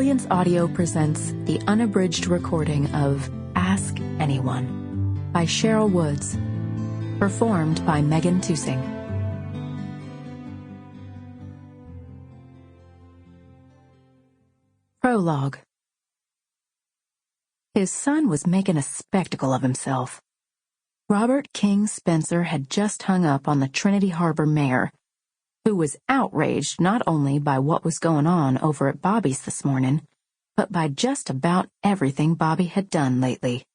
Brilliance Audio presents the unabridged recording of Ask Anyone by Sherryl Woods, performed by Tusing. Prologue. His son was making a spectacle of himself. Robert King Spencer had just hung up on the Trinity Harbor mayor, who was outraged not only by what was going on over at Bobby's this morning, but by just about everything Bobby had done lately.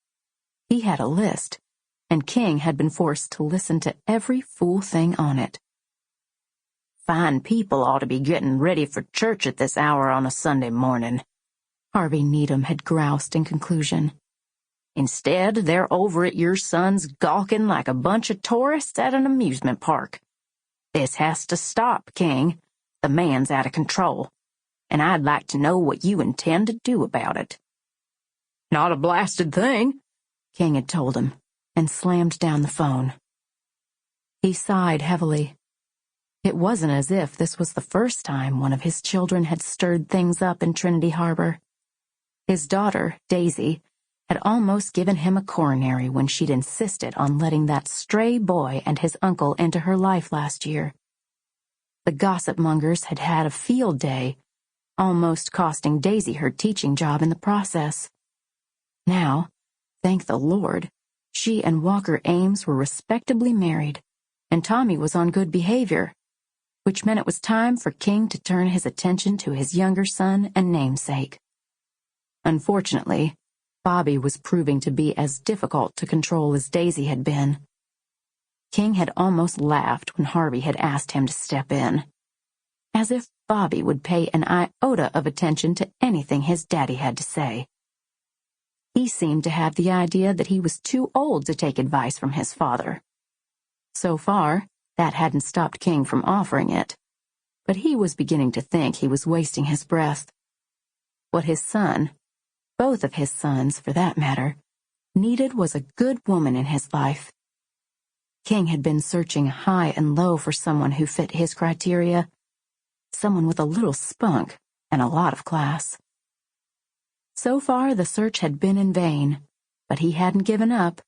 He had a list, and King had been forced to listen to every fool thing on it. "Fine people ought to be getting ready for church at this hour on a Sunday morning," Harvey Needham had groused in conclusion. "Instead, they're over at your son's gawking like a bunch of tourists at an amusement park. This has to stop, King. The man's out of control, and I'd like to know what you intend to do about it." "Not a blasted thing," King had told him, and slammed down the phone. He sighed heavily. It wasn't as if this was the first time one of his children had stirred things up in Trinity Harbor. His daughter, Daisy, had almost given him a coronary when she'd insisted on letting that stray boy and his uncle into her life last year. The gossip mongers had had a field day, almost costing Daisy her teaching job in the process. Now, thank the Lord, she and Walker Ames were respectably married, and Tommy was on good behavior, which meant it was time for King to turn his attention to his younger son and namesake. Unfortunately, Bobby was proving to be as difficult to control as Daisy had been. King had almost laughed when Harvey had asked him to step in. As if Bobby would pay an iota of attention to anything his daddy had to say. He seemed to have the idea that he was too old to take advice from his father. So far, that hadn't stopped King from offering it, but he was beginning to think he was wasting his breath. What his son, both of his sons for that matter, needed was a good woman in his life. King had been searching high and low for someone who fit his criteria, someone with a little spunk and a lot of class. So far, the search had been in vain, but he hadn't given up.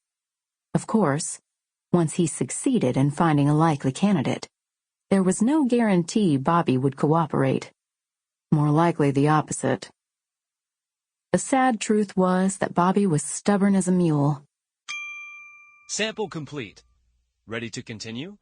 Of course, once he succeeded in finding a likely candidate, there was no guarantee Bobby would cooperate. More likely the opposite. The sad truth was that Bobby was stubborn as a mule. Sample complete. Ready to continue?